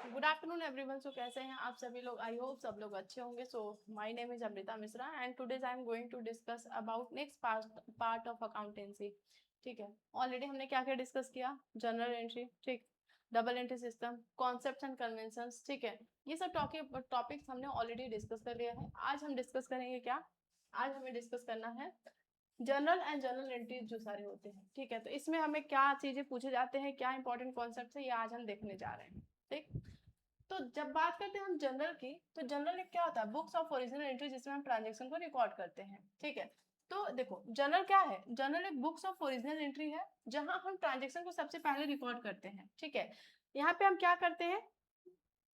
Good afternoon everyone. सो कैसे हैं आप सभी लोग? आई होप सब लोग अच्छे होंगे। So my name is Amrita Mishra and today's I am going to discuss about next part of accountancy. ठीक है, ऑलरेडी हमने क्या क्या डिस्कस किया? जनरल एंट्री, ठीक, double entry system, concepts and conventions, ठीक है, ये सब टॉपिक्स हमने ऑलरेडी डिस्कस कर लिया है। आज हम डिस्कस करेंगे क्या? आज हमें डिस्कस करना है जनरल एंड जनरल एंट्रीज जो सारे होते हैं। ठीक है, तो इसमें हमें क्या चीजें पूछे जाते हैं, क्या इंपॉर्टेंट कॉन्सेप्ट है, ये आज हम देखने जा रहे हैं। ठीक, तो जब बात करते हैं हम जनरल की, तो जनरल में क्या होता है? बुक्स ऑफ ओरिजिनल एंट्री, जिसमें हम ट्रांजेक्शन को रिकॉर्ड करते हैं। ठीक है, तो देखो जनरल क्या है? जनरल एक बुक्स ऑफ ओरिजिनल एंट्री है जहां हम ट्रांजेक्शन को सबसे पहले रिकॉर्ड करते हैं। ठीक है, यहाँ पे हम क्या करते हैं,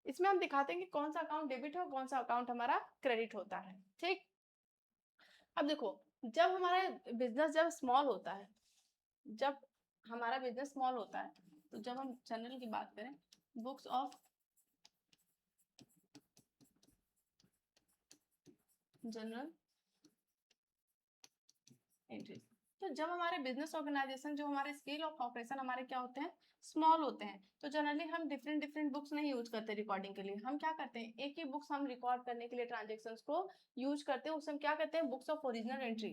इसमें हम दिखाते हैं कि कौन सा अकाउंट डेबिट है और कौन सा अकाउंट हमारा क्रेडिट होता है। ठीक, अब देखो, जब हमारा बिजनेस जब स्मॉल होता है, जब हमारा बिजनेस स्मॉल होता है, तो जब हम जनरल की बात करें, बुक्स ऑफ जनरल एंट्रीज, तो जब हमारे बिजनेस ऑर्गेनाइजेशन, जो हमारे स्केल ऑफ ऑपरेशन हमारे क्या होते हैं? स्मॉल होते हैं, तो जनरली हम डिफरेंट डिफरेंट बुक्स नहीं यूज करते रिकॉर्डिंग के लिए। हम क्या करते हैं, एक ही बुक्स हम रिकॉर्ड करने के लिए ट्रांजेक्शन्स को यूज करते हैं, उसे हम क्या कहते हैं? Books of original entry.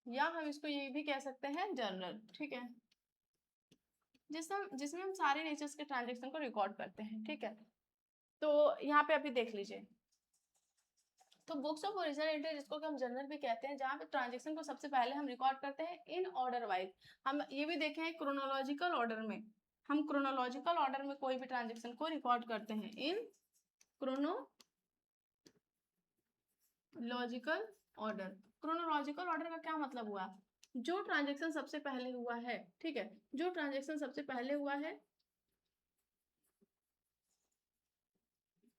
या हम इसको ये भी कह सकते हैं जर्नल। ठीक है, जिसमें हम सारे नेचर्स के ट्रांजेक्शन को रिकॉर्ड करते हैं। ठीक है, तो यहाँ पे अभी देख लीजिए, तो बुक्स ऑफ ओरिजिनल एंट्री, जिसको कि हम जर्नल भी कहते हैं, जहाँ पे ट्रांजेक्शन को सबसे पहले हम रिकॉर्ड करते हैं इन ऑर्डर वाइज। हम ये भी देखे हैं क्रोनोलॉजिकल ऑर्डर में, हम क्रोनोलॉजिकल ऑर्डर में कोई भी ट्रांजेक्शन को रिकॉर्ड करते हैं in chronological order. Chronological order का क्या मतलब हुआ? जो ट्रांजेक्शन सबसे पहले हुआ है, ठीक है, जो ट्रांजेक्शन सबसे पहले हुआ है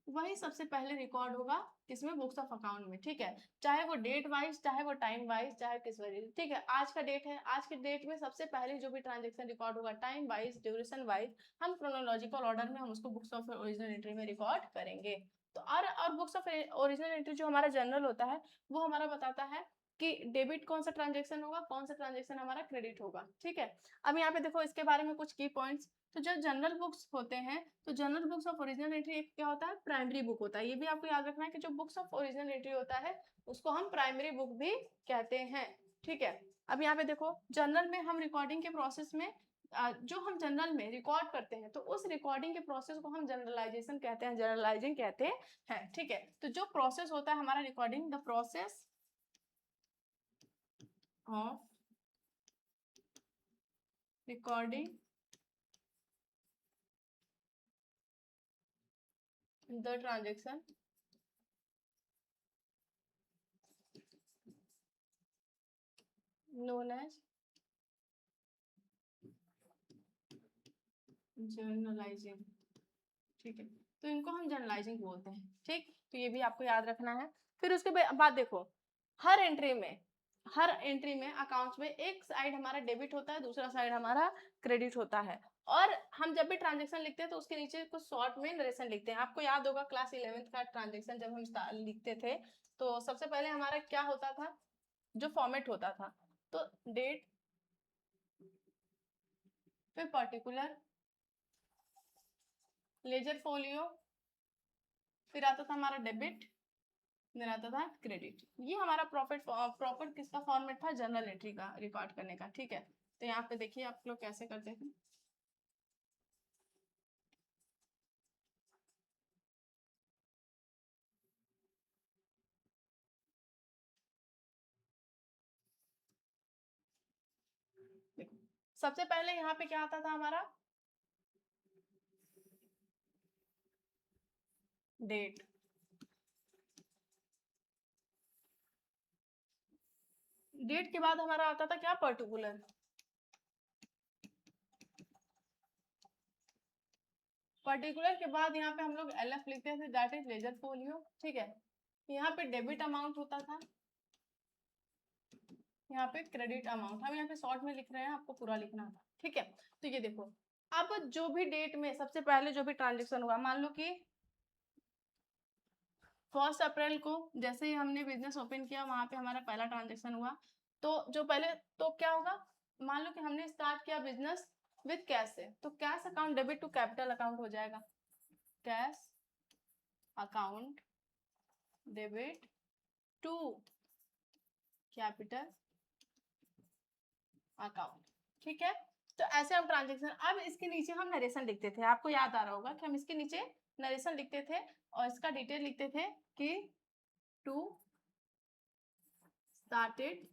वही सबसे पहले रिकॉर्ड होगा किसमें? बुक्स ऑफ अकाउंट में। ठीक है, चाहे वो डेट वाइज, चाहे वो टाइम वाइज, चाहे किस वजह। ठीक है, आज का डेट है, आज के डेट में सबसे पहले जो भी ट्रांजेक्शन रिकॉर्ड होगा टाइम वाइज, ड्यूरेशन वाइज, हम क्रोनोलॉजिकल ऑर्डर में हम उसको बुक्स ऑफ ओरिजिनल एंट्री में रिकॉर्ड करेंगे। तो और बुक्स ऑफ ओरिजिनल एंट्री जो हमारा जनरल होता है, वो हमारा बताता है कि डेबिट कौन सा ट्रांजेक्शन होगा, कौन सा ट्रांजेक्शन हमारा क्रेडिट होगा। ठीक है, अब यहाँ पे देखो इसके बारे में कुछ की पॉइंट्स। तो जो जनरल बुक्स होते हैं, तो general books of original entry एक क्या होता है? प्राइमरी बुक होता है। ये भी आपको याद रखना है कि जो बुक्स ऑफ ओरिजिनल एंट्री होता है उसको हम प्राइमरी बुक भी कहते हैं। ठीक है, अब यहाँ पे देखो, जनरल में हम रिकॉर्डिंग के प्रोसेस में जो हम जनरल में रिकॉर्ड करते हैं, तो उस रिकॉर्डिंग के प्रोसेस को हम जनरलाइजेशन कहते हैं, जनरलाइजिंग कहते हैं। ठीक है, तो जो प्रोसेस होता है हमारा recording, the process of recording the transaction known as journalising. ठीक है, तो इनको हम जर्नलाइजिंग बोलते हैं। ठीक, तो ये भी आपको याद रखना है। फिर उसके बाद देखो, हर एंट्री में अकाउंट्स में एक साइड हमारा डेबिट होता है, दूसरा साइड हमारा क्रेडिट होता है। और हम जब भी ट्रांजेक्शन लिखते हैं तो उसके नीचे कुछ शॉर्ट में नरेशन लिखते हैं। आपको याद होगा क्लास 11th का ट्रांजेक्शन जब हम लिखते थे, तो सबसे पहले हमारा क्या होता था? जो फॉर्मेट होता था, तो डेट, फिर पर्टिकुलर, लेजर फोलियो, फिर आता था हमारा डेबिट, फिर आता था क्रेडिट। ये हमारा प्रॉपर किसका फॉर्मेट था? जनरल एंट्री का रिकॉर्ड करने का। ठीक है, तो यहाँ पे देखिए आप लोग कैसे करते हैं। देखो, सबसे पहले यहाँ पे क्या आता था हमारा? डेट, डेट के बाद हमारा आता था क्या? पर्टिकुलर, पर्टिकुलर के बाद यहाँ पे हम लोग LF लिखते थे, दैट इज लेजर फोलियो। ठीक है, यहाँ पे डेबिट अमाउंट होता था, यहाँ पे क्रेडिट अमाउंट। हम यहाँ पे शॉर्ट में लिख रहे हैं, आपको पूरा लिखना था। ठीक है, तो ये देखो, अब जो भी डेट में सबसे पहले जो भी ट्रांजेक्शन हुआ, मान लो कि 1 अप्रैल को जैसे ही हमने बिजनेस ओपन किया, वहां पे हमारा पहला ट्रांजेक्शन हुआ, तो जो पहले तो क्या होगा, मान लो कि हमने स्टार्ट किया बिजनेस विद कैश से, तो cash account debit to capital account हो जाएगा, cash account debit to capital account. ठीक है, तो ऐसे हम ट्रांजेक्शन, अब इसके नीचे हम नरेशन लिखते थे, आपको याद आ रहा होगा कि हम इसके नीचे नरेशन लिखते थे और इसका डिटेल लिखते थे कि to started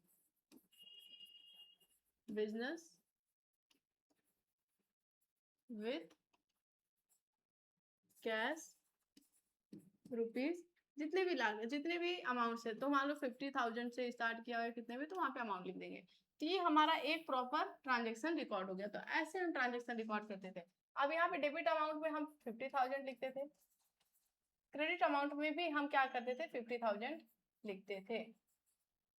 business with cash rupees, जितने भी लाग जितने भी अमाउंट से, तो मान लो 50,000 से स्टार्ट किया हुआ कितने भी, तो वहां पे अमाउंट लिख देंगे। तो ये हमारा एक प्रॉपर ट्रांजेक्शन रिकॉर्ड हो गया। तो ऐसे हम ट्रांजेक्शन रिकॉर्ड करते थे। अब यहाँ पे डेबिट अमाउंट में हम 50,000 लिखते थे, क्रेडिट अमाउंट में भी हम क्या करते थे 50,000 लिखते थे।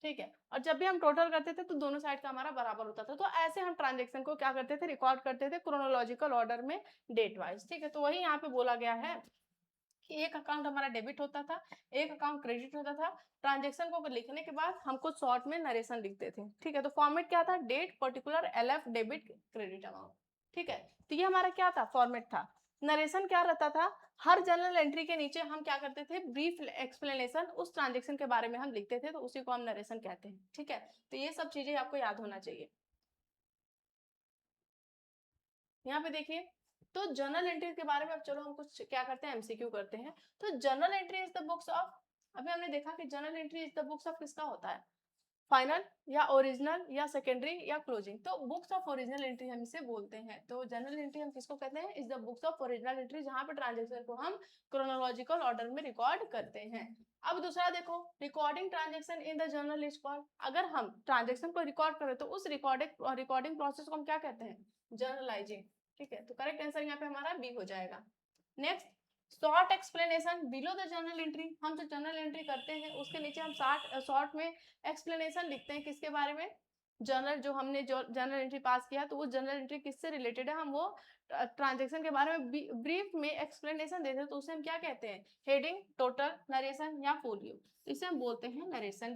ठीक है, और जब भी हम टोटल करते थे तो दोनों साइड का हमारा बराबर होता था। तो ऐसे हम ट्रांजेक्शन को क्या करते थे, रिकॉर्ड करते थे क्रोनोलॉजिकल ऑर्डर में, डेट वाइज। ठीक है, तो वही यहाँ पे बोला गया है कि एक अकाउंट हमारा डेबिट होता था, एक अकाउंट क्रेडिट होता था। ट्रांजेक्शन को लिखने के बाद हमको शॉर्ट में नरेशन लिखते थे। ठीक है, तो फॉर्मेट क्या था, date, particular, LF, debit, credit amount. ठीक है, तो ये हमारा क्या था, फॉर्मेट था। नरेशन क्या रहता था, हर जर्नल एंट्री के नीचे हम क्या करते थे, ब्रीफ एक्सप्लेनेशन उस ट्रांजेक्शन के बारे में हम लिखते थे, तो उसी को हम नरेशन कहते हैं। ठीक है, तो ये सब चीजें आपको याद होना चाहिए। यहाँ पे देखिए, तो जर्नल एंट्री के बारे में अब चलो हम कुछ क्या करते हैं, एमसीक्यू करते हैं। तो journal entry is the books of, अभी हमने देखा कि journal entry is the books of किसका होता है, फाइनल या ओरिजिनल या सेकेंडरी या क्लोजिंग। तो बुक्स ऑफ ओरिजिनल एंट्री हम इसे बोलते हैं। तो जर्नल एंट्री हम किसको कहते हैं, is the books of original entry, जहां पे ट्रांजेक्शन को हम क्रोनोलॉजिकल ऑर्डर में रिकॉर्ड करते हैं। अब दूसरा देखो, recording transaction in the journal is called, अगर हम ट्रांजेक्शन को रिकॉर्ड करें तो उस रिकॉर्डिंग प्रोसेस को हम क्या कहते हैं, जर्नलाइजिंग। ठीक है, तो करेक्ट आंसर यहाँ पे हमारा बी हो जाएगा। Next, short explanation below the journal entry, हम जो जर्नल एंट्री करते हैं उसके नीचे हम शॉर्ट में एक्सप्लेनेशन लिखते हैं, किसके बारे में, जर्नल जो हमने जो जर्नल एंट्री पास किया, तो वो जर्नल एंट्री किससे रिलेटेड है, हम वो ट्रांजेक्शन के बारे में ब्रीफ में एक्सप्लेनेशन देते हैं, तो उसे हम क्या कहते हैं, हेडिंग, टोटल, नरेशन या फोलियो। इसे हम बोलते हैं narration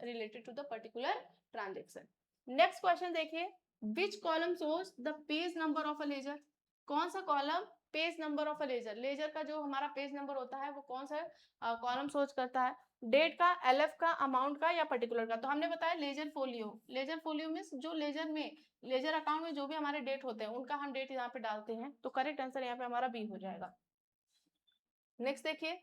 related to the particular transaction. Next question देखिए, which column shows the page number of a ledger, कौन सा column page number of a ledger, ledger का जो हमारा पेज नंबर होता है वो कौन सा कॉलम शोज करता है, डेट का, एलएफ का, अमाउंट का या पर्टिकुलर का। तो हमने बताया ledger folio, ledger folio means जो लेजर में, लेजर अकाउंट में जो भी हमारे डेट होते हैं उनका हम डेट यहाँ पे डालते हैं। तो करेक्ट आंसर यहाँ पे हमारा बी हो जाएगा। नेक्स्ट देखिए,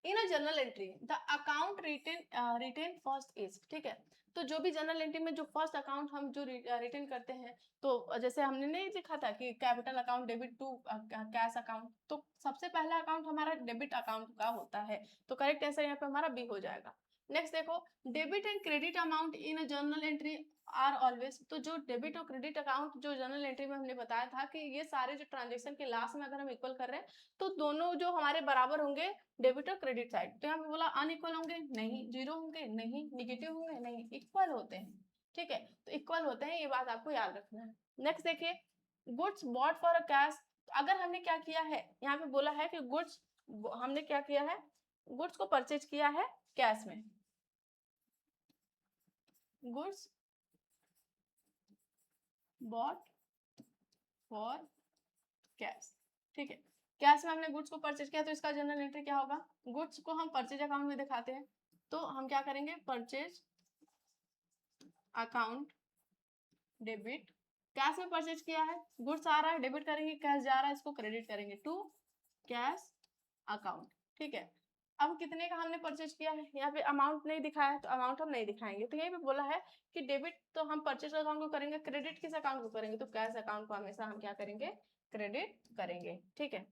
in a journal entry the account written first is, ठीक है, तो जो भी जर्नल एंट्री में जो फर्स्ट अकाउंट हम जो रिटेन करते हैं, तो जैसे हमने नहीं लिखा था कि capital account debit to cash account, तो सबसे पहला अकाउंट हमारा डेबिट अकाउंट का होता है। तो करेक्ट आंसर यहाँ पे हमारा बी हो जाएगा। नेक्स्ट देखो, debit and credit amount in a journal entry are always, तो जो डेबिट और क्रेडिट अकाउंट जो जर्नल एंट्री में हमने बताया था कि ये सारे जो ट्रांजेक्शन के लास्ट में अगर हम इक्वल कर रहे हैं तो दोनों जो हमारे बराबर होंगे, डेबिट और क्रेडिट साइड। तो यहाँ पे बोला अनइक्वल होंगे, नहीं, जीरो होंगे, नहीं, निगेटिव होंगे, नहीं, इक्वल होते हैं। ठीक है, तो इक्वल होते हैं, ये बात आपको याद रखना है। नेक्स्ट देखिए, goods bought for a cash, अगर हमने क्या किया है, यहाँ पे बोला है कि गुड्स, हमने क्या किया है, गुड्स को परचेज किया है कैश में, गुड्स बॉट फॉर कैश। ठीक है, कैश में हमने गुड्स को परचेज किया, तो इसका जर्नल एंट्री क्या होगा, गुड्स को हम परचेज अकाउंट में दिखाते हैं, तो हम क्या करेंगे, परचेज अकाउंट डेबिट, कैश में परचेज किया है, गुड्स आ रहा है, डेबिट करेंगे, कैश जा रहा है, इसको क्रेडिट करेंगे टू कैश अकाउंट। ठीक है, अब कितने का हमने परचेज किया है, यहाँ पे अमाउंट नहीं दिखाया है तो अमाउंट हम नहीं दिखाएंगे। तो यही पे बोला है कि डेबिट तो हम परचेज अकाउंट को करेंगे, क्रेडिट किस अकाउंट को करेंगे, तो कैश अकाउंट को हमेशा हम क्या करेंगे, क्रेडिट करेंगे। ठीक है,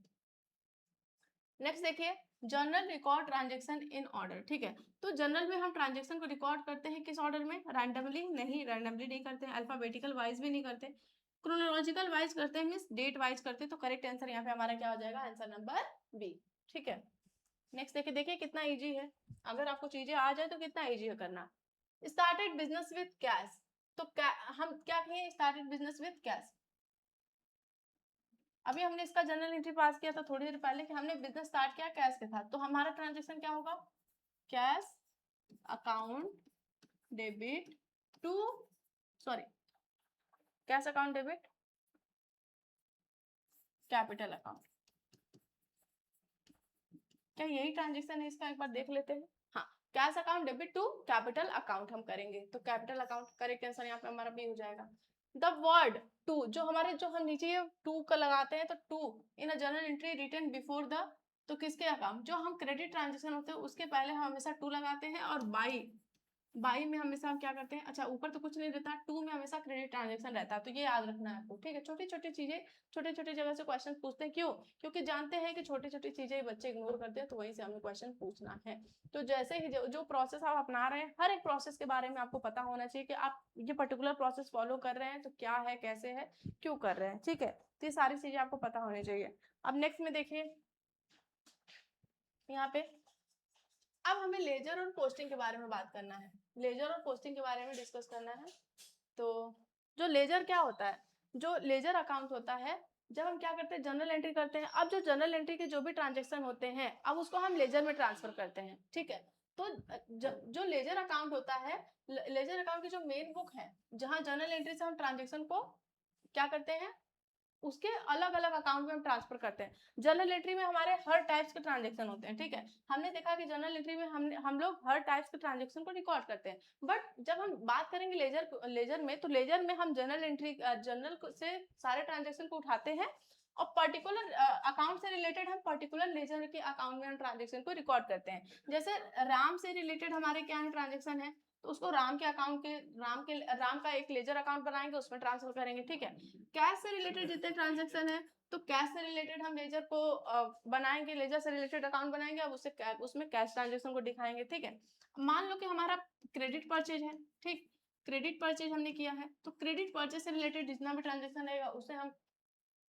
नेक्स्ट देखिए, journal record transaction in order. ठीक है, तो जर्नल में हम ट्रांजेक्शन को रिकॉर्ड करते हैं किस ऑर्डर में, रैंडमली नहीं, रैंडमली नहीं करते हैं, अल्फाबेटिकल वाइज भी नहीं करते, क्रोनोलॉजिकल वाइज करते हैं, मींस डेट वाइज करते हैं। तो करेक्ट आंसर यहाँ पे हमारा क्या हो जाएगा, आंसर नंबर बी। ठीक है, नेक्स्ट देखिए, देखिए कितना इजी है, अगर आपको चीजें आ जाए तो कितना इजी है करना। स्टार्टेड बिजनेस विद कैश, तो हम क्या कहें, स्टार्टेड बिजनेस विद कैश, अभी हमने इसका जर्नल एंट्री पास किया था थोड़ी देर पहले कि हमने बिजनेस स्टार्ट किया कैश के साथ, तो हमारा ट्रांजेक्शन क्या होगा, cash account debit to sorry cash account debit capital account. क्या यही ट्रांजेक्शन है इसका, एक बार देख लेते हैं। हाँ, cash account debit to capital account हम करेंगे, तो कैपिटल अकाउंट करेक्ट आंसर यहाँ पे हमारा बी हो जाएगा। द वर्ड टू, जो हमारे जो हम नीचे ये टू का लगाते हैं, तो to in a journal entry written before the, तो किसके अकाउंट, जो हम क्रेडिट ट्रांजेक्शन होते हैं उसके पहले हम हमेशा टू लगाते हैं, और बाई में हमेशा हम क्या करते हैं, अच्छा ऊपर तो कुछ नहीं रहता, टू में हमेशा क्रेडिट ट्रांजेक्शन रहता है, तो ये याद रखना है आपको, ठीक है। छोटी छोटी चीजें, छोटे छोटे जगह से क्वेश्चन पूछते हैं, क्यों, क्योंकि जानते हैं कि छोटी छोटी चीजें बच्चे इग्नोर करते हैं, तो वहीं से हमें क्वेश्चन पूछना है। तो जैसे ही जो प्रोसेस आप अपना रहे हैं, हर एक प्रोसेस के बारे में आपको पता होना चाहिए कि आप ये पर्टिकुलर प्रोसेस फॉलो कर रहे हैं तो क्या है, कैसे है, क्यों कर रहे हैं, ठीक है। तो ये सारी चीजें आपको पता होनी चाहिए। अब नेक्स्ट में देखिए यहाँ पे, अब हमें लेजर और पोस्टिंग के बारे में बात करना है, लेजर और पोस्टिंग के बारे में डिस्कस करना है। तो जो लेजर क्या होता है, जो लेजर अकाउंट होता है, जब हम क्या करते हैं, जनरल एंट्री करते हैं। अब जो जनरल एंट्री के जो भी ट्रांजेक्शन होते हैं, अब उसको हम लेजर में ट्रांसफर करते हैं, ठीक है। तो जो लेजर अकाउंट होता है, लेजर अकाउंट की जो मेन बुक है, जहां जनरल एंट्री से हम ट्रांजेक्शन को क्या करते हैं, उसके अलग अलग अकाउंट में हम ट्रांसफर करते हैं। जनरल एंट्री में हमारे हर टाइप्स के ट्रांजेक्शन होते हैं, ठीक है। हमने देखा कि जनरल एंट्री में हम लोग हर टाइप्स के ट्रांजेक्शन को रिकॉर्ड करते हैं, बट जब हम बात करेंगे लेजर में, तो लेजर में हम जनरल से सारे ट्रांजेक्शन को उठाते हैं, और पर्टिकुलर अकाउंट से रिलेटेड हम पर्टिकुलर लेजर के अकाउंट में हम ट्रांजेक्शन को रिकॉर्ड करते हैं। जैसे राम से रिलेटेड हमारे क्या है ट्रांजेक्शन है, तो उसको राम के अकाउंट के राम का एक लेजर अकाउंट बनाएंगे, उसमें ट्रांसफर करेंगे, ठीक है। कैश से रिलेटेड जितने ट्रांजेक्शन है, तो कैश से रिलेटेड हम लेजर को बनाएंगे, लेजर से रिलेटेड अकाउंट बनाएंगे, अब उसमें कैश ट्रांजेक्शन को दिखाएंगे, ठीक है। मान लो कि हमारा क्रेडिट परचेज है, ठीक, क्रेडिट परचेज हमने किया है, तो क्रेडिट परचेज से रिलेटेड जितना भी ट्रांजेक्शन रहेगा उसे हम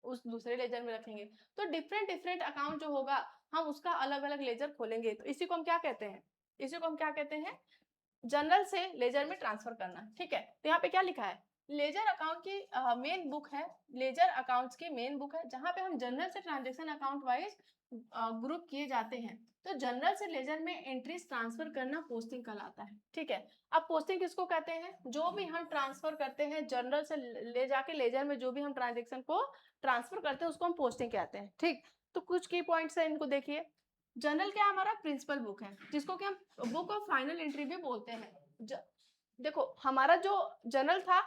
उस दूसरे लेजर में रखेंगे। तो डिफरेंट डिफरेंट अकाउंट जो होगा, हम उसका अलग अलग लेजर खोलेंगे, तो इसी को हम क्या कहते हैं, इसी को हम क्या कहते हैं, जनरल से लेजर में ट्रांसफर करना, ठीक है। तो यहाँ पे क्या लिखा है, लेजर अकाउंट की मेन बुक है, लेजर अकाउंट्स की मेन बुक है, जहां पे हम जनरल से ट्रांजैक्शन अकाउंट वाइज ग्रुप किए जाते हैं। तो जनरल से लेजर में एंट्रीज ट्रांसफर करना पोस्टिंग कहलाता है, ठीक है। अब पोस्टिंग किसको कहते हैं, जो भी हम ट्रांसफर करते हैं जनरल से ले जाके लेजर में, जो भी हम ट्रांजेक्शन को ट्रांसफर करते हैं उसको हम पोस्टिंग कहते हैं, ठीक। तो कुछ की पॉइंट्स है, इनको देखिए। जनरल क्या हमारा प्रिंसिपल बुक है, जिसको कि हम बुक ऑफ फाइनल एंट्री भी बोलते हैं। देखो हमारा जो जनरल था,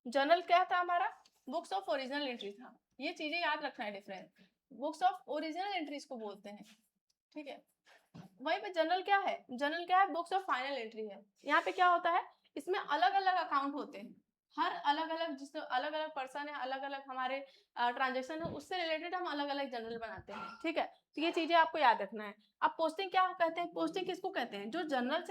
जनरल क्या था हमारा, बुक्स ऑफ ओरिजिनल एंट्री था, ये चीजें याद रखना है, difference, books of original entries को बोलते हैं, ठीक है। वहीं पे जनरल क्या है, जनरल क्या है, बुक्स ऑफ फाइनल एंट्री है। यहाँ पे क्या होता है, इसमें अलग अलग अकाउंट होते हैं, हर अलग अलग जिस अलग अलग पर्सन है, अलग अलग हमारे ट्रांजेक्शन है, उससे रिलेटेड हम अलग अलग जनरल बनाते हैं, ठीक है। तो ये चीजें आपको याद रखना है। अब पोस्टिंग क्या कहते हैं, पोस्टिंग किसको कहते हैं, जो जनरल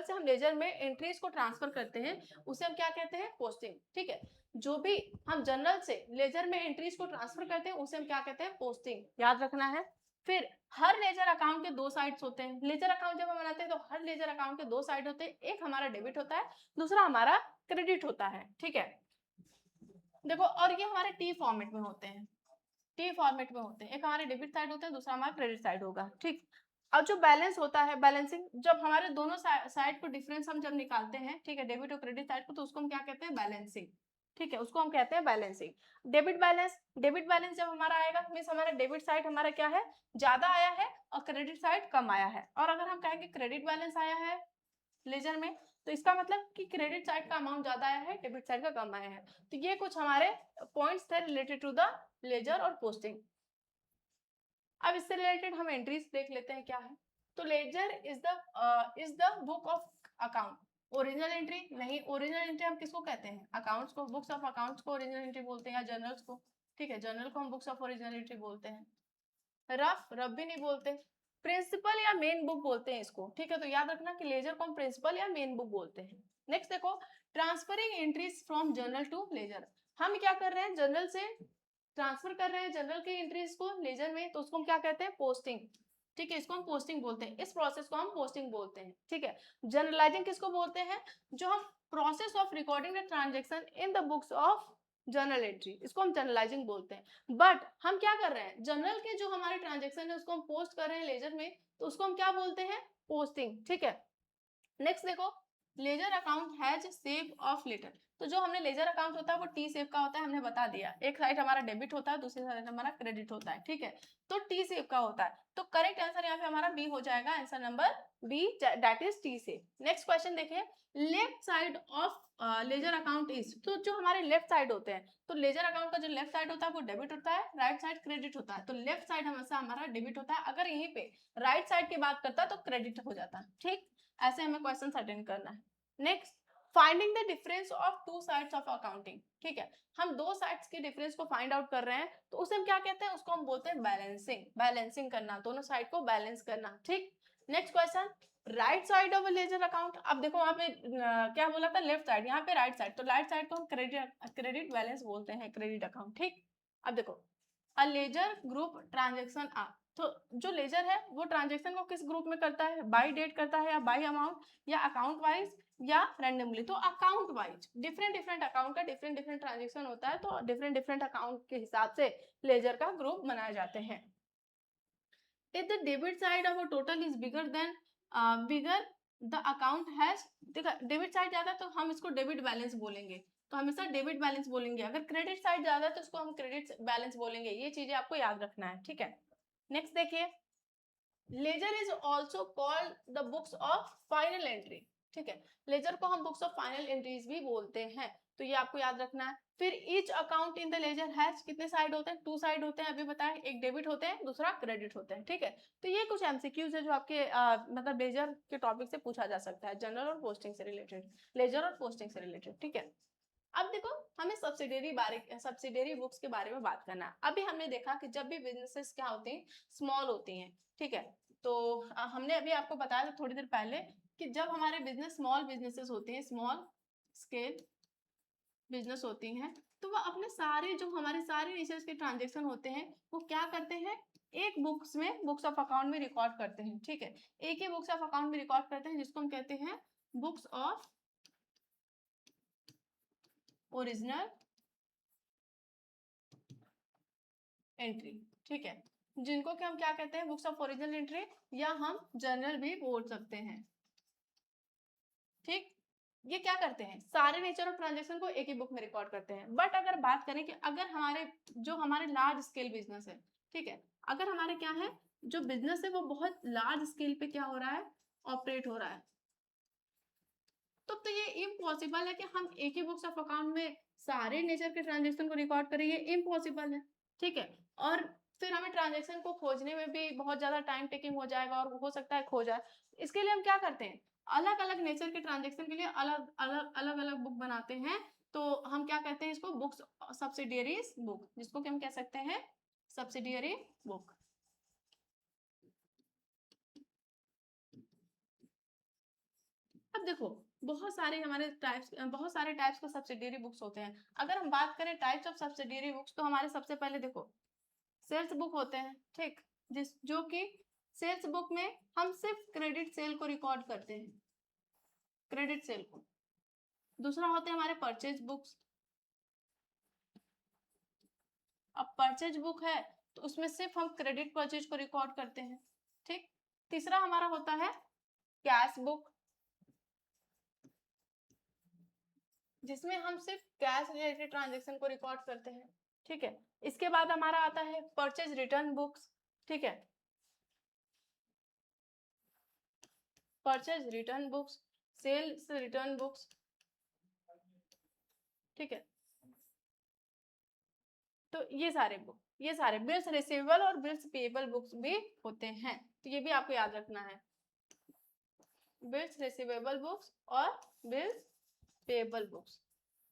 से हम लेजर में एंट्रीज को ट्रांसफर करते हैं, उसे हम क्या कहते हैं, पोस्टिंग, ठीक है। जो भी हम जनरल से लेजर में एंट्रीज को ट्रांसफर करते हैं उसे हम क्या कहते हैं, पोस्टिंग, याद रखना है। फिर हर लेजर अकाउंट के दो साइड्स होते हैं, लेजर अकाउंट जब हम बनाते हैं तो हर लेजर अकाउंट के दो साइड होते हैं, एक हमारा डेबिट होता है, दूसरा हमारा क्रेडिट होता है, ठीक है। देखो, और ये हमारे टी फॉर्मेट में होते हैं, टी फॉर्मेट में होते हैं, एक हमारे डेबिट साइड होता है, दूसरा हमारा क्रेडिट साइड होगा, ठीक। और जो बैलेंस होता है, बैलेंसिंग, जब हमारे दोनों साइड को डिफरेंस हम जब निकालते हैं, ठीक है, डेबिट और क्रेडिट साइड को, तो उसको हम क्या कहते हैं, बैलेंसिंग, ठीक है, उसको हम कहते हैं बैलेंसिंग। डेबिट बैलेंस जब हमारा आएगा, मींस हमारा डेबिट साइड हमारा क्या है, ज्यादा आया है, और क्रेडिट साइड कम आया है। और अगर हम कहेंगे क्रेडिट बैलेंस आया है लेजर में, तो इसका मतलब कि क्रेडिट साइड का अमाउंट ज्यादा आया है, डेबिट साइड का कम आया है। तो ये कुछ हमारे पॉइंट्स थे रिलेटेड टू द लेजर और पोस्टिंग। अब इससे रिलेटेड हम एंट्रीज देख लेते हैं क्या है। तो ledger is the book of account. Original entry नहीं, ओरिजिनल एंट्री हम किसको कहते हैं, अकाउंट्स को, बुक्स ऑफ अकाउंट्स को ओरिजिनल एंट्री बोलते हैं, या जर्नल्स को, ठीक है, जर्नल को हम बुक्स ऑफ ओरिजिनल एंट्री बोलते हैं। रफ भी नहीं बोलते, प्रिंसिपल या मेन बुक बोलते हैं इसको, ठीक है। तो याद रखना कि लेजर को हम प्रिंसिपल या मेन बुक बोलते हैं। नेक्स्ट देखो, transferring entries from journal to ledger. हम क्या कर रहे हैं, जनरल से ट्रांसफर कर रहे हैं जनरल की एंट्रीज को लेजर में, तो उसको हम क्या कहते हैं, पोस्टिंग, ठीक है, इसको हम पोस्टिंग बोलते हैं, इस प्रोसेस को हम पोस्टिंग बोलते हैं, ठीक है। जनरलाइजिंग किसको बोलते हैं, जो हम process of recording the transaction in the books of journal entry, इसको हम जनरलाइजिंग बोलते हैं। बट हम क्या कर रहे हैं, जनरल के जो हमारे ट्रांजेक्शन है उसको हम पोस्ट कर रहे हैं लेजर में, तो उसको हम क्या बोलते हैं, पोस्टिंग, ठीक है। नेक्स्ट देखो, ledger account has save of letter. तो जो हमने लेजर अकाउंट होता है वो टी सेव का होता है, हमने बता दिया। एक साइड हमारा डेबिट होता है, दूसरी साइड हमारा क्रेडिट होता है, ठीक है। तो टी सेव का होता है, तो करेक्ट आंसर यहाँ पे हमारा बी हो जाएगा, answer number B, that is T save. Next question देखिए, left side of ledger account is, तो जो हमारे लेफ्ट साइड होते हैं, तो लेजर अकाउंट का जो लेफ्ट साइड होता है वो डेबिट होता है, राइट साइड क्रेडिट होता है। तो लेफ्ट साइड हमेशा हमारा डेबिट होता है, अगर यहीं पे राइट साइड की बात करता है तो क्रेडिट हो जाता है, ठीक। ऐसे हमें क्वेश्चन अटेंड करना है। Next, finding the difference of two sides of accounting, ठीक है। हम दो साइड्स के डिफरेंस को फाइंड आउट कर रहे हैं, तो उसे हम क्या कहते हैं, उसको हम बोलते हैं बैलेंसिंग। बैलेंसिंग करना, दोनों साइड को बैलेंस करना, ठीक। Next question, right side of ledger account. अब देखो वहां पे क्या बोला था, लेफ्ट साइड, यहाँ पे राइट साइड, तो राइट साइड को हम क्रेडिट बैलेंस बोलते हैं, क्रेडिट अकाउंट, ठीक। अब देखो, अ लेजर ग्रुप ट्रांजेक्शन आ, तो जो लेजर है वो ट्रांजेक्शन को किस ग्रुप में करता है, बाय डेट करता है या बाय अमाउंट या अकाउंट वाइज या रैंडमली। तो account wise, different different account का डिफरेंट डिफरेंट ट्रांजेक्शन होता है, तो डिफरेंट डिफरेंट अकाउंट के हिसाब से लेजर का ग्रुप बनाए जाते हैं। If the debit side of a total is bigger than bigger the account has, देखा डेबिट साइड ज्यादा तो हम इसको डेबिट बैलेंस बोलेंगे, तो हमेशा डेबिट बैलेंस बोलेंगे। अगर क्रेडिट साइड ज्यादा है तो इसको हम क्रेडिट बैलेंस बोलेंगे। ये चीजें आपको याद रखना है, ठीक है। नेक्स्ट देखिए, ledger is also called the books of final entry, ठीक है। लेजर को हम बुक्स ऑफ फाइनल एंट्रीज भी बोलते हैं, तो ये आपको याद रखना है। फिर each account in the ledger has कितने साइड होते हैं, टू साइड होते हैं, अभी बताएं, एक डेबिट होते हैं, दूसरा क्रेडिट होते हैं, ठीक है। तो ये कुछ एमसीक्यूज है जो आपके मतलब लेजर के टॉपिक से पूछा जा सकता है, जनरल और पोस्टिंग से रिलेटेड, लेजर और पोस्टिंग से रिलेटेड, ठीक है। अब देखो, हमें सब्सिडियरी बुक्स के बारे में बात करना है। अभी हमने देखा कि जब भी बिजनेसेस क्या होते हैं, स्मॉल होती हैं, ठीक है। तो हमने अभी आपको बताया था थोड़ी देर पहले कि जब हमारे बिजनेस स्मॉल बिजनेसेस होते हैं, स्मॉल स्केल बिजनेस होती हैं, तो वो अपने सारे जो हमारे सारे नेचर के ट्रांजेक्शन होते हैं वो क्या करते हैं, एक बुक्स में, बुक्स ऑफ अकाउंट में रिकॉर्ड करते हैं, ठीक है। एक ही बुक्स ऑफ अकाउंट में रिकॉर्ड करते हैं, जिसको हम कहते हैं बुक्स ऑफ ओरिजिनल एंट्री, ठीक है। जिनको कि हम क्या कहते हैं, बुक्स ऑफ ओरिजिनल एंट्री, या हम जर्नल भी बोल सकते हैं, ठीक। ये क्या करते हैं, सारे नेचर ऑफ ट्रांजेक्शन को एक ही बुक में रिकॉर्ड करते हैं। बट अगर बात करें कि अगर हमारे लार्ज स्केल बिजनेस है, ठीक है, अगर हमारे क्या है, जो बिजनेस है वो बहुत लार्ज स्केल पे क्या हो रहा है, ऑपरेट हो रहा है, तो ये इम्पॉसिबल है कि हम एक ही बुक्स ऑफ अकाउंट में सारे नेचर के ट्रांजेक्शन को रिकॉर्ड करें, ये इम्पॉसिबल है, ठीक है। और फिर हमें ट्रांजेक्शन को खोजने में भी बहुत ज्यादा टाइम टेकिंग हो जाएगा और हो सकता है खो जाए। इसके लिए हम क्या करते हैं, अलग अलग नेचर के ट्रांजेक्शन के लिए अलग अलग बुक बनाते हैं। तो हम क्या कहते हैं इसको, बुक्स सब्सिडियरीज बुक, जिसको कि हम कह सकते हैं सब्सिडियरी बुक। अब देखो, बहुत सारे टाइप्स के सब्सिडियरी बुक्स होते हैं। अगर हम बात करें टाइप्स ऑफ सब्सिडियरी बुक्स, तो हमारे सबसे पहले देखो सेल्स बुक होते हैं, ठीक, जो कि सेल्स बुक में हम सिर्फ क्रेडिट सेल को रिकॉर्ड करते हैं, क्रेडिट सेल को। दूसरा होते हैं हमारे परचेज बुक्स। अब परचेज बुक है तो उसमें सिर्फ हम क्रेडिट परचेज को रिकॉर्ड करते हैं, ठीक। तीसरा हमारा होता है कैश बुक, जिसमें हम सिर्फ कैश रिलेटेड ट्रांजेक्शन को रिकॉर्ड करते हैं, ठीक है। इसके बाद हमारा आता है परचेज रिटर्न बुक्स, ठीक है, purchase return books, sales return books, ठीक है। तो ये सारे बिल्स रिसीवेबल और बिल्स पेएबल बुक्स भी होते हैं, तो ये भी आपको याद रखना है, बिल्स रिसीवेबल बुक्स और बिल्स पेएबल बुक्स,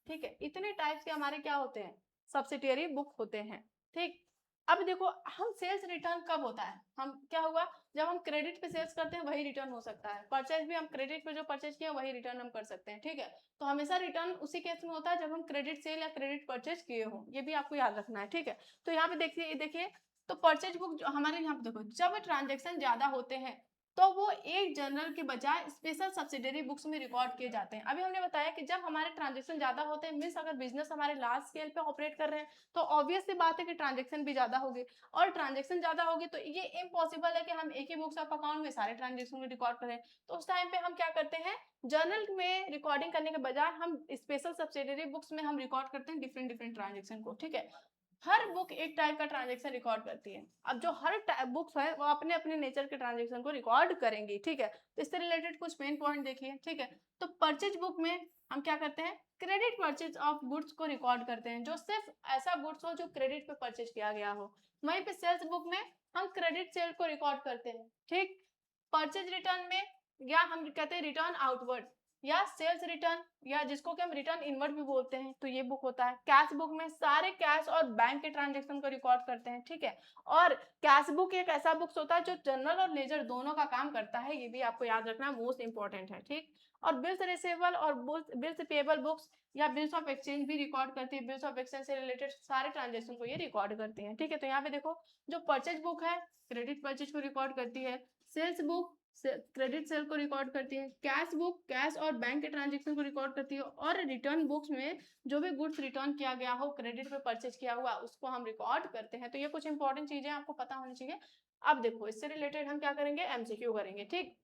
ठीक है। इतने टाइप्स के हमारे क्या होते हैं, सब्सिडियरी बुक होते हैं, ठीक। अब देखो, हम सेल्स रिटर्न कब होता है, हम क्या हुआ, जब हम क्रेडिट पे सेल्स करते हैं वही रिटर्न हो सकता है। परचेज भी हम क्रेडिट पे जो परचेज किया वही रिटर्न हम कर सकते हैं, ठीक है। तो हमेशा रिटर्न उसी केस में होता है जब हम क्रेडिट सेल या क्रेडिट परचेज किए हो, ये भी आपको याद रखना है, ठीक है। तो यहाँ पे देखिए तो परचेज बुक हमारे यहाँ पे देखो, जब ट्रांजेक्शन ज्यादा होते हैं तो वो एक जर्नल के बजाय स्पेशल सब्सिडरी बुक्स में रिकॉर्ड किए जाते हैं। अभी हमने बताया कि जब हमारे ट्रांजेक्शन ज्यादा होते हैं, मीन्स अगर बिजनेस हमारे लार्ज स्केल पे ऑपरेट कर रहे हैं, तो ऑब्वियस सी बात है कि ट्रांजेक्शन भी ज्यादा होगी, और ट्रांजेक्शन ज्यादा होगी तो ये इम्पॉसिबल है कि हम एक ही बुक्स ऑफ अकाउंट में सारे ट्रांजेक्शन को रिकॉर्ड करें। तो उस टाइम पे हम क्या करते हैं, जर्नल में रिकॉर्डिंग करने के बजाय हम स्पेशल सब्सिडरी बुक्स में हम रिकॉर्ड करते हैं डिफरेंट डिफरेंट ट्रांजेक्शन को। ठीक है, हर बुक एक टाइप का ट्रांजेक्शन रिकॉर्ड करती है। अब जो हर बुक्स है वो अपने अपने नेचर के ट्रांजेक्शन को रिकॉर्ड करेंगी। ठीक है, तो इससे रिलेटेड कुछ मेन पॉइंट देखिए। ठीक है, तो परचेज बुक में हम क्या करते हैं, क्रेडिट परचेज ऑफ गुड्स को रिकॉर्ड करते हैं, जो सिर्फ ऐसा गुड्स हो जो क्रेडिट पे परचेज किया गया हो। वहीं पे सेल्स बुक में हम क्रेडिट सेल को रिकॉर्ड करते हैं। ठीक, परचेज रिटर्न में, या हम कहते हैं रिटर्न आउटवर्ड, या सेल्स रिटर्न, या जिसको कि हम रिटर्न इनवर्ड भी बोलते हैं, तो ये बुक होता है। कैश बुक में सारे कैश और बैंक के ट्रांजेक्शन को रिकॉर्ड करते हैं। ठीक है, और कैश बुक एक ऐसा बुक्स होता है जो जनरल और लेजर दोनों का काम करता है, ये भी आपको याद रखना मोस्ट इंपॉर्टेंट है। ठीक, और बिल्स रिसीवेबल और बिल्स पेएबल बुक्स या बिल्स ऑफ एक्सचेंज भी रिकॉर्ड करती है। बिल्स ऑफ एक्सचेंज से रिलेटेड सारे ट्रांजेक्शन को ये रिकॉर्ड करती है। ठीक है, तो यहाँ पे देखो, जो परचेज बुक है क्रेडिट परचेज को रिकॉर्ड करती है, सेल्स बुक क्रेडिट सेल को रिकॉर्ड करती है, कैश बुक कैश और बैंक के ट्रांजेक्शन को रिकॉर्ड करती है, और रिटर्न बुक्स में जो भी गुड्स रिटर्न किया गया हो क्रेडिट पे परचेज किया हुआ उसको हम रिकॉर्ड करते हैं। तो ये कुछ इंपॉर्टेंट चीजें आपको पता होनी चाहिए। अब देखो, इससे रिलेटेड हम क्या करेंगे, एमसीक्यू करेंगे। ठीक,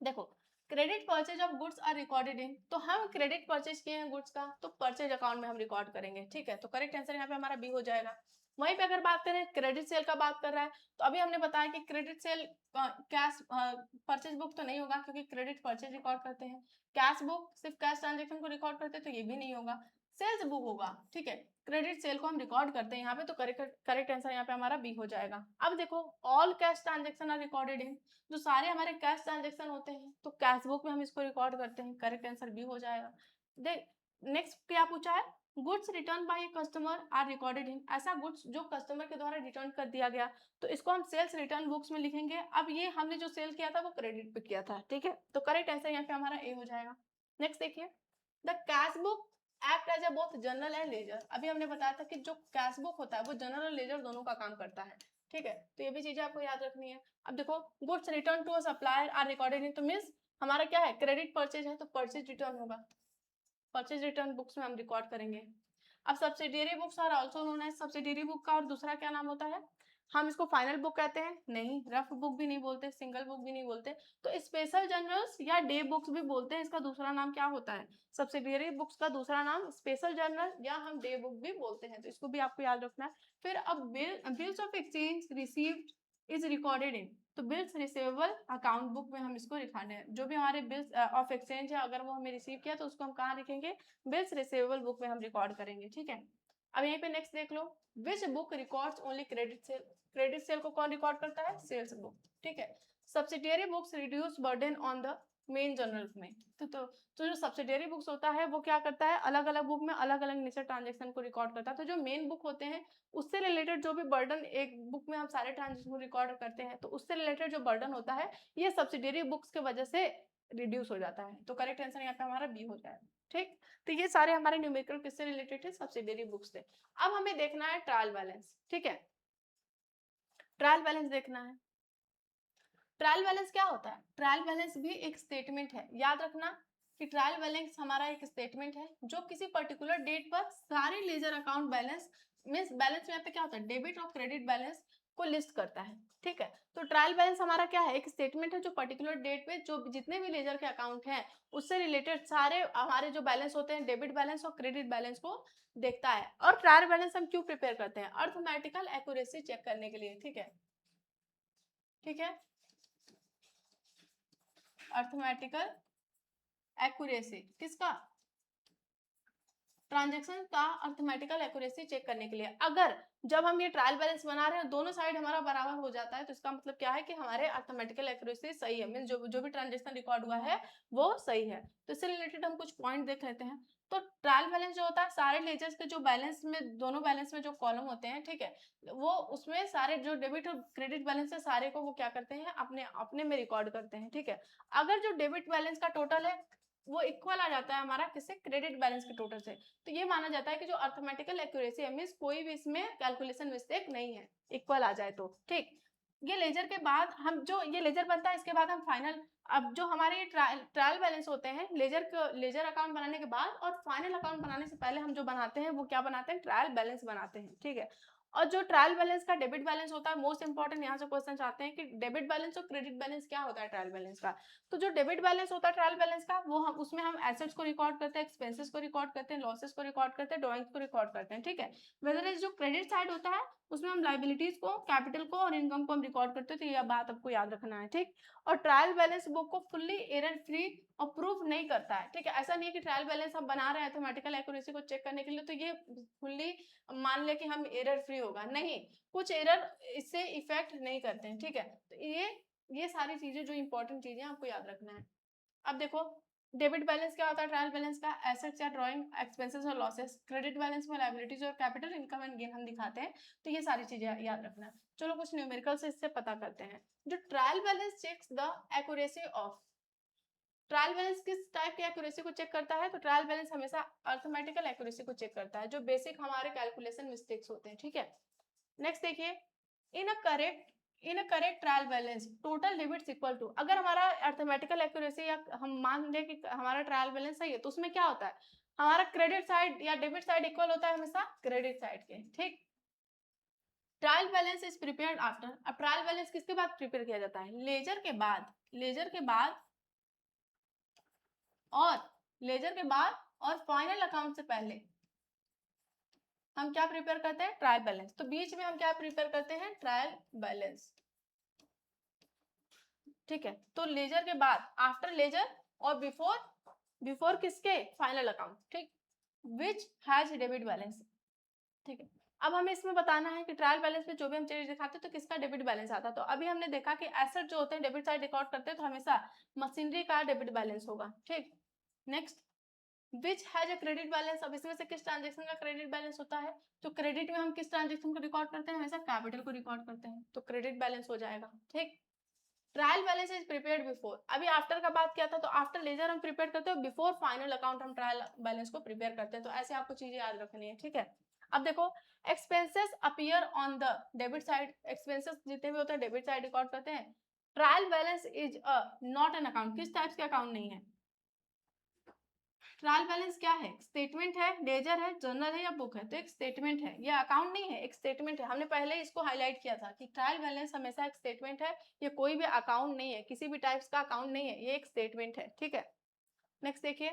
देखो, credit purchase of goods are recorded in, तो हम क्रेडिट परचेज किए हैं गुड्स का तो परचेज अकाउंट में हम रिकॉर्ड करेंगे। ठीक है, तो करेक्ट आंसर यहाँ पे हमारा बी हो जाएगा। वहीं पे अगर बात करें क्रेडिट सेल का बात कर रहा है, तो अभी हमने बताया कि credit sale cash purchase book तो नहीं होगा क्योंकि क्रेडिट परचेज रिकॉर्ड करते हैं। कैश बुक सिर्फ कैश ट्रांजेक्शन को रिकॉर्ड करते हैं तो ये भी नहीं होगा। सेल्स बुक होगा। ठीक है, क्रेडिट सेल को हम रिकॉर्ड करते हैं यहाँ पे, तो करेक्ट आंसर यहाँ पे हमारा बी हो जाएगा। अब देखो, all cash transaction are recorded in, जो सारे हमारे कैश ट्रांजेक्शन होते हैं तो कैश बुक में हम इसको रिकॉर्ड करते हैं। करेक्ट आंसर बी हो जाएगा। देख, नेक्स्ट क्या पूछा है, goods return by customer are recorded in, ऐसा गुड्स जो कस्टमर के द्वारा रिटर्न कर दिया गया तो इसको हम सेल्स रिटर्न बुक्स में लिखेंगे। अब ये हमने जो सेल किया था वो क्रेडिट पे किया था। ठीक है, तो करेक्ट आंसर यहाँ पे हमारा ए हो जाएगा। नेक्स्ट देखिए, the cash book act as a both journal and ledger, अभी हमने बताया था कि जो कैश बुक होता है वो जनरल और लेजर दोनों का काम करता है। ठीक है, तो ये भी चीजें आपको याद रखनी है। अब देखो, goods return to a supplier are recorded in, तो मींस हमारा क्या है, क्रेडिट परचेज है तो परचेज रिटर्न होगा, परचेज रिटर्न बुक्स में हम रिकॉर्ड करेंगे। अब subsidiary books are also known as, subsidiary book का और दूसरा क्या नाम होता है, हम इसको फाइनल बुक कहते हैं, नहीं रफ बुक भी नहीं बोलते, सिंगल बुक भी नहीं बोलते, तो स्पेशल जर्नल्स या डे बुक्स भी बोलते हैं। इसका दूसरा नाम क्या होता है, सब्सिडियरी बुक्स का दूसरा नाम स्पेशल जर्नल या हम डे बुक भी बोलते हैं, तो इसको भी आपको याद रखना है। फिर अब bills of exchange received is recorded in, तो बिल्स रिसीवेबल अकाउंट बुक में हम इसको लिखाने हैं। जो भी हमारे बिल्स ऑफ एक्सचेंज है अगर वो हमें रिसीव किया तो उसको हम कहाँ लिखेंगे, बिल्स रिसीवेबल बुक में हम रिकॉर्ड करेंगे। ठीक है, अब यहीं पे नेक्स्ट देख लो, which book records only credit sale, credit sale को कौन रिकॉर्ड करता है, सेल्स बुक। ठीक है, subsidiary books reduce burden on the main journal में, तो जो सब्सिडियरी बुक्स होता है वो क्या करता है, अलग अलग बुक में अलग अलग नेचर ट्रांजेक्शन को रिकॉर्ड करता है। तो जो मेन बुक होते हैं उससे रिलेटेड जो भी बर्डन, एक बुक में हम सारे ट्रांजेक्शन को रिकॉर्ड करते हैं तो उससे रिलेटेड जो बर्डन होता है ये सब्सिडियरी बुक्स के वजह से रिड्यूस हो जाता है। तो करेक्ट आंसर यहाँ पे हमारा बी हो जाएगा। ठीक, तो ये सारे हमारे न्यूमेरिकल किससे रिलेटेड है, सब्सिडियरी बुक्स से। अब हमें देखना है ट्रायल बैलेंस। ठीक है, ट्रायल बैलेंस देखना है। ट्रायल बैलेंस क्या होता है, ट्रायल बैलेंस भी एक स्टेटमेंट है, याद रखना कि ट्रायल बैलेंस हमारा एक स्टेटमेंट है जो किसी पर्टिकुलर डेट पर सारे ledger account balance, means balance में पे क्या होता है, डेबिट और क्रेडिट बैलेंस को लिस्ट करता है। ठीक है, तो ट्रायल बैलेंस हमारा क्या है, एक स्टेटमेंट है जो पर्टिकुलर डेट पे जो जितने भी लेजर के अकाउंट हैं उससे रिलेटेड सारे हमारे जो बैलेंस होते हैं डेबिट बैलेंस और क्रेडिट बैलेंस को देखता है। और ट्रायल बैलेंस हम क्यों प्रिपेयर करते हैं, अर्थमेटिकल एक्यूरेसी चेक करने के लिए। ठीक है, ठीक है, अर्थमेटिकल एक्यूरेसी किसका, ट्रांजैक्शन का अर्थमेटिकल एक्यूरेसी चेक करने के लिए। अगर जब हम ये ट्रायल बैलेंस बना रहे हैं दोनों साइड हमारा बराबर हो जाता है तो इसका मतलब क्या है कि हमारे अर्थमेटिकल एक्यूरेसी सही है, मींस जो भी ट्रांजैक्शन रिकॉर्ड हुआ है वो सही है। तो इससे रिलेटेड हम कुछ पॉइंट देख लेते हैं। तो ट्रायल बैलेंस जो होता है सारे लेजर्स के जो बैलेंस में, दोनों बैलेंस में जो कॉलम होते हैं, ठीक है, वो उसमें सारे जो डेबिट और क्रेडिट बैलेंस है सारे को वो क्या करते हैं, अपने अपने में रिकॉर्ड करते हैं। ठीक है, अगर जो डेबिट बैलेंस का टोटल है वो इक्वल आ जाता है हमारा किससे, क्रेडिट बैलेंस के टोटल से, तो ये माना जाता है कि जो अर्थमेटिकल एक्यूरेसी है मींस कोई भी इसमें कैलकुलेशन मिस्टेक नहीं है, इक्वल आ जाए तो। ठीक, ये लेजर के बाद हम जो ये लेजर बनता है, इसके बाद हम फाइनल, अब जो हमारे ट्रायल बैलेंस होते हैं लेजर अकाउंट बनाने के बाद और फाइनल अकाउंट बनाने से पहले हम जो बनाते हैं वो क्या बनाते हैं, ट्रायल बैलेंस बनाते हैं, ठीक है। और जो ट्रायल बैलेंस का डेबिट बैलेंस होता है, मोस्ट इंपॉर्टेंट यहाँ से क्वेश्चन आते हैं कि डेबिट बैलेंस और क्रेडिट बैलेंस क्या होता है ट्रायल बैलेंस का। तो जो डेबिट बैलेंस होता है ट्रायल बैलेंस का, वो हम उसमें हम एसेट्स को रिकॉर्ड करते हैं, एक्सपेंसेस को रिकॉर्ड करते हैं, लॉसेस को रिकॉर्ड करते हैं, ड्रॉइंग्स को रिकॉर्ड करते हैं, ठीक है। वेदर जो क्रेडिट साइड होता है उसमें हम लाइबिलिटीज को, कैपिटल को और इनकम को हम रिकॉर्ड करते हैं। तो यह बात आपको याद रखना है, ठीक। और ट्रायल बैलेंस बुक को फुल्ली एरर फ्री और प्रूफ नहीं करता है, ठीक है। ऐसा नहीं है कि ट्रायल बैलेंस हम बना रहे हैं मैथमेटिकल एक्यूरेसी को चेक करने के लिए तो ये फुल्ली मान ले कि हम एरर फ्री होगा, नहीं, कुछ एरर इससे इफेक्ट नहीं करते हैं, ठीक है। तो ये सारी चीजें जो इंपॉर्टेंट चीजें आपको याद रखना है। अब देखो डेबिट बैलेंस क्या होता है ट्रायल बैलेंस का, एसेट्स या ड्राइंग, एक्सपेंसेस और लॉसेस। क्रेडिट बैलेंस में लायबिलिटीज और कैपिटल, इनकम एंड गेन हम दिखाते हैं। तो ये सारी चीजें याद रखना। चलो कुछ न्यूमेरिकल से इससे पता करते हैं। जो trial balance checks the accuracy of, trial balance किस टाइप की एक्यूरेसी को चेक करता है, तो ट्रायल बैलेंस हमेशा अर्थमेटिकल एक्यूरेसी को चेक करता है, जो बेसिक हमारे कैलकुलेशन मिस्टेक्स होते हैं, ठीक है। नेक्स्ट देखिए, in a correct trial balance total debits equal to, अगर हमारा अर्थमेटिकल एक्यूरेसी या हम मान लें कि हमारा ट्रायल बैलेंस सही है तो उसमें क्या होता है, हमारा क्रेडिट साइड या डेबिट साइड इक्वल होता है हमेशा क्रेडिट साइड के, ठीक। Trial balance is prepared after, अब ट्रायल बैलेंस किसके बाद प्रिपेयर किया जाता है, लेजर के बाद और लेजर के बाद और फाइनल अकाउंट से पहले हम क्या प्रिपेयर करते हैं, ट्रायल बैलेंस। तो बीच में हम क्या प्रिपेयर करते हैं, ट्रायल बैलेंस, ठीक है। तो लेजर के बाद, आफ्टर लेजर और बिफोर किसके, फाइनल अकाउंट, ठीक, विच हैज डेबिट बैलेंस, ठीक है। अब हमें इसमें बताना है कि ट्रायल बैलेंस में जो भी हम चीज दिखाते हैं तो किसका डेबिट बैलेंस आता है। तो अभी हमने देखा कि एसेट जो होते हैं डेबिट साइड रिकॉर्ड करते हैं तो हमेशा मशीनरी का डेबिट बैलेंस होगा, ठीक। Next, which has a credit balance, अब इसमें से किस ट्रांजेक्शन का क्रेडिट बैलेंस होता है, तो क्रेडिट में हम किस ट्रांजेक्शन को रिकॉर्ड करते हैं, हमेशा कैपिटल को रिकॉर्ड करते हैं, तो क्रेडिट बैलेंस हो जाएगा, ठीक। Trial balance is prepared before, अभी आफ्टर का बात किया था तो आफ्टर लेजर हम प्रिपेयर करते हैं, बिफोर फाइनल अकाउंट हम ट्रायल बैलेंस को प्रिपेयर करते हैं। तो ऐसे आपको चीजें याद रखनी है, ठीक है। अब देखो, expenses appear on the debit side, expenses जितने भी होते हैं डेबिट साइड रिकॉर्ड करते हैं। Trial balance is a not an account, किस टाइप के अकाउंट नहीं है, ट्रायल बैलेंस क्या है, स्टेटमेंट है, लेजर है, जर्नल है या बुक है, तो एक स्टेटमेंट है, ये अकाउंट नहीं है, एक स्टेटमेंट है। हमने पहले इसको हाईलाइट किया था कि ट्रायल बैलेंस हमेशा एक स्टेटमेंट है, ये कोई भी अकाउंट नहीं है, किसी भी टाइप्स का अकाउंट नहीं है, ये एक स्टेटमेंट है, ठीक है। नेक्स्ट देखिए,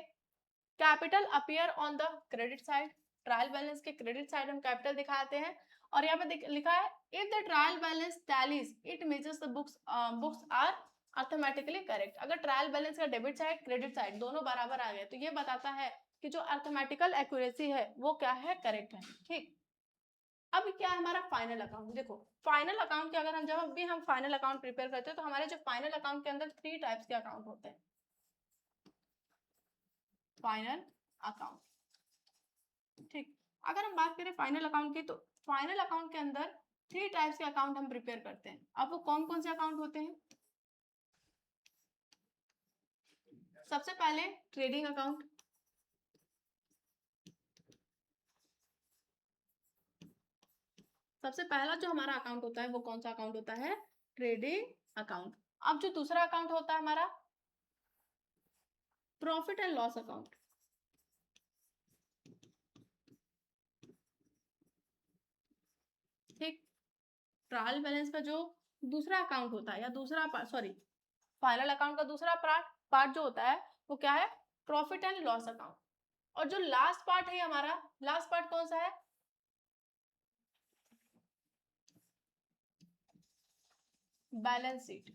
capital appear on the credit side, trial balance के क्रेडिट साइड हम कैपिटल दिखाते हैं। और यहाँ पे लिखा है if the trial balance tallies it measures the books are arithmetically correct, अगर ट्रायल बैलेंस का डेबिट साइड क्रेडिट साइड दोनों बराबर आ गए तो ये बताता है कि जो अर्थमेटिकल एक्यूरेसी है वो क्या है, करेक्ट है, ठीक। अब क्या है हमारा फाइनल अकाउंट, देखो फाइनल अकाउंट के अगर हम जब भी हम फाइनल अकाउंट प्रिपेयर करते हैं तो हमारे जो फाइनल अकाउंट के अंदर 3 टाइप्स के अकाउंट होते हैं, फाइनल अकाउंट, ठीक। अगर हम बात करें फाइनल अकाउंट की तो फाइनल अकाउंट के अंदर 3 टाइप्स के अकाउंट हम प्रिपेयर करते हैं। अब वो कौन कौन से अकाउंट होते हैं, सबसे पहले ट्रेडिंग अकाउंट, सबसे पहला जो हमारा अकाउंट होता है वो कौन सा अकाउंट होता है, ट्रेडिंग अकाउंट। अब जो दूसरा अकाउंट होता है हमारा प्रॉफिट एंड लॉस अकाउंट, ठीक। ट्रायल बैलेंस का जो दूसरा अकाउंट होता है या दूसरा सॉरी फाइनल अकाउंट का दूसरा पार्ट जो होता है वो क्या है, प्रॉफिट एंड लॉस अकाउंट। और जो लास्ट पार्ट है हमारा, लास्ट पार्ट कौन सा है, बैलेंस शीट,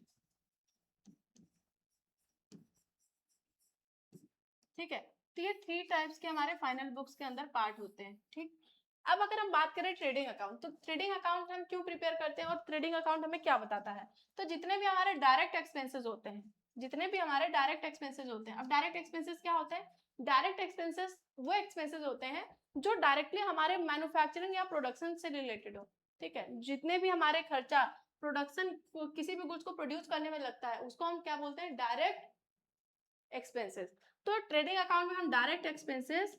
ठीक है। तो ये 3 टाइप्स के हमारे फाइनल बुक्स के अंदर पार्ट होते हैं, ठीक। अब अगर हम बात करें ट्रेडिंग अकाउंट, तो ट्रेडिंग अकाउंट हम क्यों प्रिपेयर करते हैं और ट्रेडिंग अकाउंट हमें क्या बताता है, तो जितने भी हमारे डायरेक्ट एक्सपेंसेस होते हैं, जितने भी हमारे डायरेक्ट एक्सपेंसेस होते हैं, अब डायरेक्ट एक्सपेंसेस क्या होते हैं, डायरेक्ट एक्सपेंसेस वो एक्सपेंसेस होते हैं जो डायरेक्टली हमारे मैन्युफैक्चरिंग या प्रोडक्शन से रिलेटेड हो, ठीक है। जितने भी हमारे खर्चा प्रोडक्शन किसी भी गुड्स को प्रोड्यूस करने में लगता है उसको हम क्या बोलते हैं, डायरेक्ट एक्सपेंसेस। तो ट्रेडिंग अकाउंट में हम डायरेक्ट एक्सपेंसेस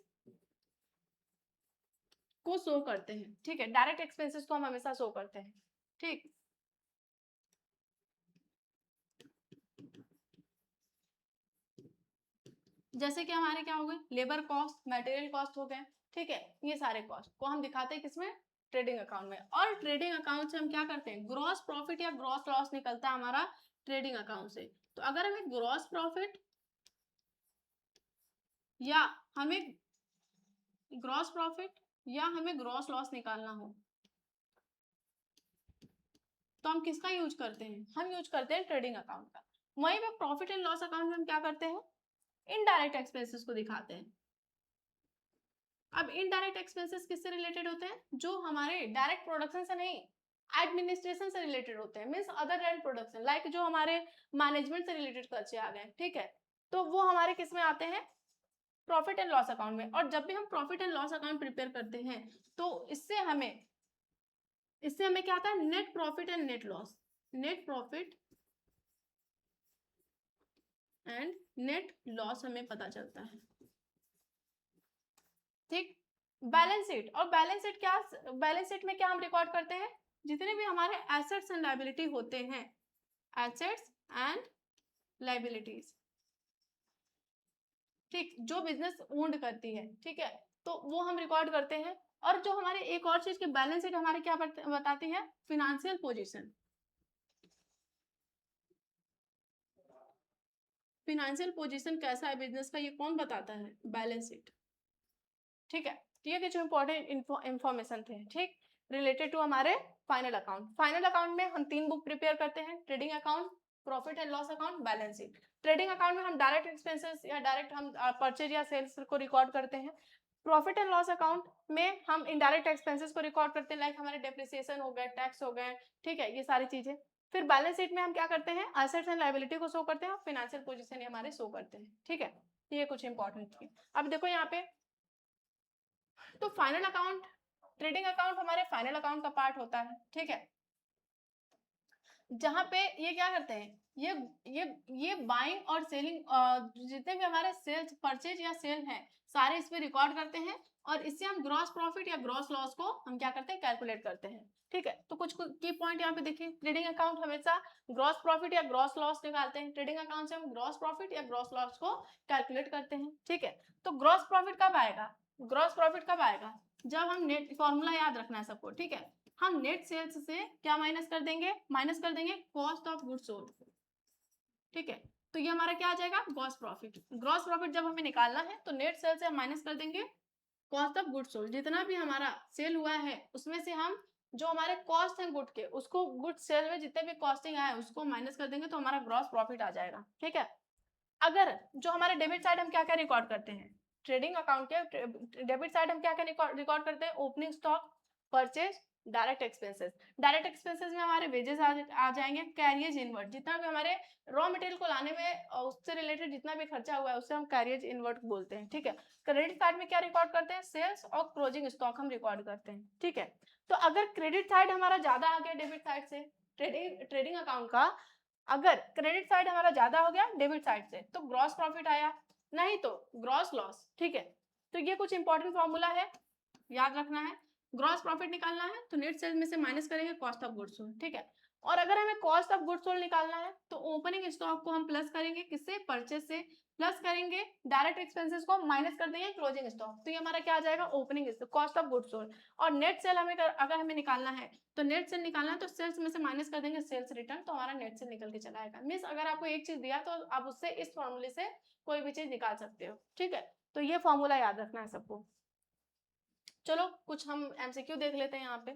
को शो करते हैं, ठीक है, डायरेक्ट एक्सपेंसेस को हम हमेशा शो करते हैं, ठीक। जैसे कि हमारे क्या हो गए, लेबर कॉस्ट, मटेरियल कॉस्ट हो गए, ठीक है, ये सारे कॉस्ट को हम दिखाते हैं किसमें, ट्रेडिंग अकाउंट में। और ट्रेडिंग अकाउंट से हम क्या करते हैं, ग्रॉस प्रॉफिट या ग्रॉस लॉस निकलता है हमारा ट्रेडिंग अकाउंट से। तो अगर हमें ग्रॉस प्रॉफिट या हमें ग्रॉस प्रॉफिट या हमें ग्रॉस लॉस निकालना हो तो हम किसका यूज करते हैं, हम यूज करते हैं ट्रेडिंग अकाउंट का। वहीं पे प्रॉफिट एंड लॉस अकाउंट में हम क्या करते हैं, इनडायरेक्ट एक्सपेंसेस को दिखाते हैं। अब इनडायरेक्ट एक्सपेंसेस किससे रिलेटेड होते हैं, जो हमारे डायरेक्ट प्रोडक्शन से नहीं, एडमिनिस्ट्रेशन से रिलेटेड होते हैं, means other than production, like जो हमारे मैनेजमेंट से रिलेटेड खर्चे आ गए, ठीक है, तो वो हमारे किस में आते हैं, प्रॉफिट एंड लॉस अकाउंट में। और जब भी हम profit and loss account prepare करते हैं तो इससे हमें क्या आता है, net profit and net loss, net profit and net loss हमें पता चलता है, ठीक। बैलेंस शीट, और बैलेंस शीट क्या, बैलेंस शीट में क्या हम रिकॉर्ड करते हैं, जितने भी हमारे एसेट्स एंड लायबिलिटी होते हैं, एसेट्स एंड लायबिलिटीज, ठीक, जो बिजनेस ओन्ड करती है, ठीक है, तो वो हम रिकॉर्ड करते हैं। और जो हमारे एक और चीज की बैलेंस शीट हमारे क्या बताती है, फिनेंशियल पोजीशन, फिनेंशियल पोजीशन कैसा है बिजनेस का, ये कौन बताता है, बैलेंस शीट, ठीक है। ये कुछ इंपॉर्टेंट इंफॉर्मेशन थे, ठीक, रिलेटेड टू हमारे फाइनल अकाउंट। फाइनल अकाउंट में हम 3 बुक प्रिपेयर करते हैं, trading account, profit and loss account, balance sheet. Trading account में हम डायरेक्ट एक्सपेंसेस या डायरेक्ट हम परचेज या सेल्स को रिकॉर्ड करते हैं। प्रॉफिट एंड लॉस अकाउंट में हम इनडायरेक्ट एक्सपेंसेस को रिकॉर्ड करते हैं, लाइक हमारे डेप्रिसिएशन हो गए, टैक्स हो गए, ठीक है, ये सारी चीजें। फिर बैलेंस शीट में हम क्या करते हैं, एसेट्स एंड लायबिलिटी को शो करते हैं, फाइनेंशियल पोजीशन हमारे शो करते हैं, ठीक है। ये कुछ इंपॉर्टेंट थी। अब देखो यहाँ पे, तो फाइनल अकाउंट, ट्रेडिंग अकाउंट हमारे फाइनल अकाउंट का पार्ट होता है, ठीक है, जहां पे ये क्या करते हैं, ये बाइंग और सेलिंग, जितने भी हमारे सेल्स, परचेज या सेल हैं, सारे इस पे रिकॉर्ड करते हैं। और इससे हम ग्रॉस प्रॉफिट या ग्रॉस लॉस को हम क्या करते हैं, कैलकुलेट करते हैं, ठीक है। तो कुछ की पॉइंट यहाँ पे देखिए, ट्रेडिंग अकाउंट हमेशा ग्रॉस प्रॉफिट या ग्रॉस लॉस निकालते हैं, ट्रेडिंग अकाउंट से हम ग्रॉस प्रॉफिट या ग्रॉस लॉस को कैलकुलेट करते हैं, ठीक है। तो ग्रॉस प्रॉफिट कब आएगा, ग्रॉस प्रॉफिट कब आएगा, जब हम नेट, फॉर्मूला याद रखना है सबको, ठीक है, हम नेट सेल्स से क्या माइनस कर देंगे, माइनस कर देंगे कॉस्ट ऑफ गुड्स सोल्ड, ठीक है। तो ये हमारा क्या आ जाएगा, ग्रॉस प्रॉफिट। ग्रॉस प्रॉफिट जब हमें निकालना है तो नेट सेल से हम माइनस कर देंगे कॉस्ट ऑफ गुड्स सोल्ड, जितना भी हमारा सेल हुआ है उसमें से हम जो हमारे कॉस्ट हैं गुड के, उसको गुड सेल में जितने भी कॉस्टिंग आया है उसको माइनस कर देंगे, तो हमारा ग्रॉस प्रॉफिट आ जाएगा, ठीक है। अगर जो हमारे डेबिट साइड हम क्या क्या रिकॉर्ड करते हैं, ट्रेडिंग अकाउंट के डेबिट साइड हम क्या क्या रिकॉर्ड करते हैं, opening stock, purchase, direct expenses. Direct expenses में हमारे वेजेस आ जाएंगे, कैरियज इनवर्ड, जितना भी हमारे रॉ मटेरियल को लाने में उससे रिलेटेड जितना भी खर्चा हुआ है उससे हम कैरियज इनवर्ड बोलते हैं, ठीक है। क्रेडिट साइड में क्या रिकॉर्ड करते हैं, सेल्स और क्लोजिंग स्टॉक हम रिकॉर्ड करते हैं, ठीक है। तो अगर क्रेडिट साइड हमारा ज्यादा आ गया डेबिट साइड से, ट्रेडिंग अकाउंट का अगर क्रेडिट साइड हमारा ज्यादा हो गया डेबिट साइड से, तो ग्रॉस प्रॉफिट आया, नहीं तो ग्रॉस लॉस, ठीक है। तो ये कुछ इंपॉर्टेंट फॉर्मूला है, याद रखना है। ग्रॉस प्रॉफिट निकालना है तो नेट सेल्स में से माइनस करेंगे कॉस्ट ऑफ गुड्स सोल्ड, ठीक है। और अगर हमें कॉस्ट ऑफ गुड्स सोल्ड निकालना है तो ओपनिंग स्टॉक को हम प्लस करेंगे, किससे, परचेज से, प्लस करेंगे डायरेक्ट एक्सपेंसेस को, माइनस कर देंगे क्लोजिंग स्टॉक, तो ये हमारा क्या आ जाएगा, opening cost of goods sold. और नेट सेल हमें अगर हमें निकालना है तो नेट सेल निकालना है तो सेल्स में से माइनस कर देंगे सेल्स रिटर्न, तो हमारा नेट सेल निकल के चला आएगा। मींस अगर आपको एक चीज दिया तो आप उससे इस फॉर्मूले से कोई भी चीज निकाल सकते हो, ठीक है। तो ये फॉर्मूला याद रखना है सबको। चलो कुछ हम एमसीक्यू देख लेते हैं यहाँ पे।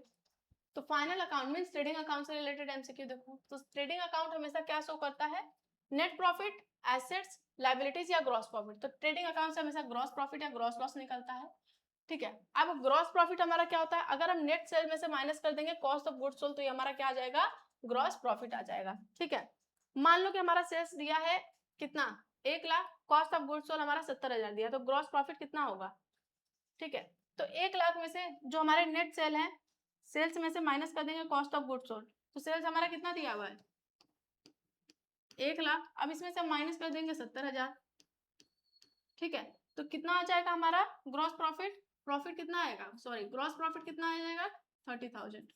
तो final account means trading account से रिलेटेड एमसीक्यू देखो, तो ट्रेडिंग अकाउंट हमेशा क्या शो करता है, नेट प्रॉफिट, एसेट्स, लायबिलिटीज या ग्रॉस प्रॉफिट। तो ट्रेडिंग अकाउंट से हमेशा ग्रॉस प्रॉफिट या ग्रॉस लॉस निकलता है, ठीक है। अब ग्रॉस प्रॉफिट हमारा क्या होता है, अगर हम नेट सेल में से माइनस कर देंगे कॉस्ट ऑफ गुड्स सोल्ड, तो ये हमारा क्या आ जाएगा, ग्रॉस प्रॉफिट आ जाएगा, ठीक है। मान लो कि हमारा सेल्स दिया है कितना, 1,00,000, कॉस्ट ऑफ गुड्स सोल्ड हमारा 70,000 दिया, तो ग्रॉस प्रॉफिट कितना होगा, ठीक है। तो 1,00,000 में से जो हमारे नेट सेल है, सेल्स में से माइनस कर देंगे कॉस्ट ऑफ गुड्स सोल्ड, तो सेल्स हमारा कितना दिया हुआ है, 1,00,000। अब इसमें से माइनस कर देंगे 70,000, ठीक है। तो कितना आ जाएगा हमारा ग्रॉस प्रॉफिट, प्रॉफिट कितना आएगा, सॉरी ग्रॉस प्रॉफिट कितना आ जाएगा, 30,000।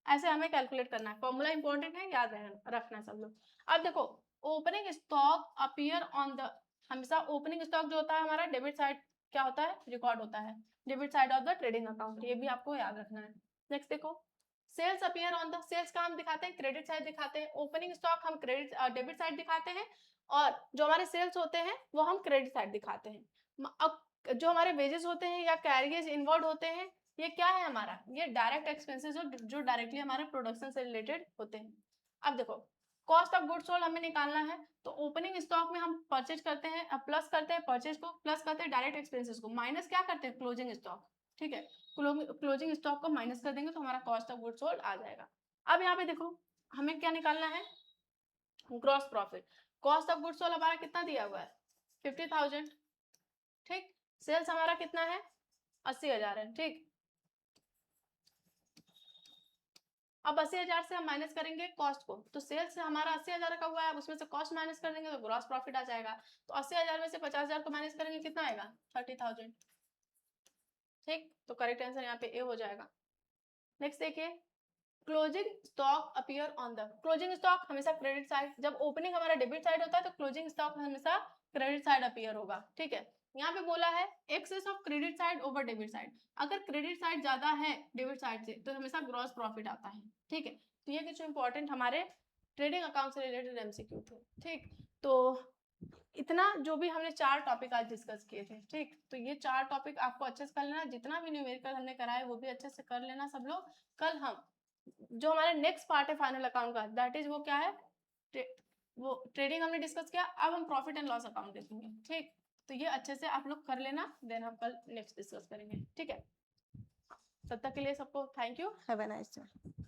ऐसे हमें कैलकुलेट करना है, फॉर्मूला इंपॉर्टेंट है, याद रखना सब लोग। अब देखो, opening stock appear on the हमेशा ओपनिंग स्टॉक जो होता है हमारा डेबिट साइड क्या होता है, रिकॉर्ड होता है, debit side of the trading account, ये भी आपको याद रखना है। नेक्स्ट देखो, sales appear on the, sales का हम दिखाते हैं क्रेडिट साइड दिखाते हैं, ओपनिंग स्टॉक हम क्रेडिट डेबिट साइड दिखाते हैं, और जो हमारे सेल्स होते हैं वो हम क्रेडिट साइड दिखाते हैं। अब जो हमारे वेजेस होते हैं या कैरियर्स इन्वॉल्व होते हैं, ये क्या है हमारा, ये डायरेक्ट एक्सपेंसेस जो डायरेक्टली हमारे प्रोडक्शन से रिलेटेड होते हैं। अब देखो, कॉस्ट ऑफ गुड्स सोल्ड हमें निकालना है, तो ओपनिंग स्टॉक में हम परचेज करते हैं, प्लस करते हैं परचेज को, प्लस करते हैं डायरेक्ट एक्सपेंसेस को, माइनस क्या करते हैं क्लोजिंग स्टॉक, ठीक है, क्लोजिंग स्टॉक को माइनस कर देंगे तो हमारा कॉस्ट ऑफ गुड्स सोल्ड आ जाएगा। अब यहाँ पे देखो हमें क्या निकालना है, gross profit. Cost of goods sold हमारा कितना दिया हुआ है, 50,000, ठीक, सेल्स हमारा कितना है, 80,000 है, ठीक। अब 80,000 से हम माइनस करेंगे कॉस्ट को, तो सेल्स से हमारा 80,000 का हुआ है, उसमें से कॉस्ट माइनस कर देंगे तो ग्रॉस प्रॉफिट आ जाएगा। तो 80,000 में से 50,000 को माइनस करेंगे कितना आएगा, 30,000, ठीक। तो करेक्ट आंसर यहाँ पे ए हो जाएगा। नेक्स्ट देखिए, closing stock appear on the, closing stock हमेशा क्रेडिट साइड, जब ओपनिंग हमारा डेबिट साइड होता है तो क्लोजिंग स्टॉक हमेशा क्रेडिट साइड अपीयर होगा, ठीक है। यहाँ पे बोला है excess of credit side over debit side, अगर क्रेडिट साइड ज्यादा है डेबिट साइड से तो हमेशा ग्रॉस प्रॉफिट आता है, ठीक है। तो ये कुछ इंपॉर्टेंट हमारे ट्रेडिंग अकाउंट से रिलेटेड एमसीक्यू थे, ठीक। तो इतना जो भी हमने 4 टॉपिक आज डिस्कस किए थे, ठीक। तो ये 4 टॉपिक आपको अच्छे से कर लेना, जितना भी न्यूमेरिकल हमने कराया वो भी अच्छे से कर लेना सब लोग। कल हम जो हमारा नेक्स्ट पार्ट है फाइनल अकाउंट का, दैट इज वो क्या है, वो ट्रेडिंग हमने डिस्कस किया, अब हम प्रॉफिट एंड लॉस अकाउंट देखेंगे, ठीक। तो ये अच्छे से आप लोग कर लेना, देन हम कल नेक्स्ट डिस्कस करेंगे, ठीक है। तब तक के लिए सबको thank you, have a nice day.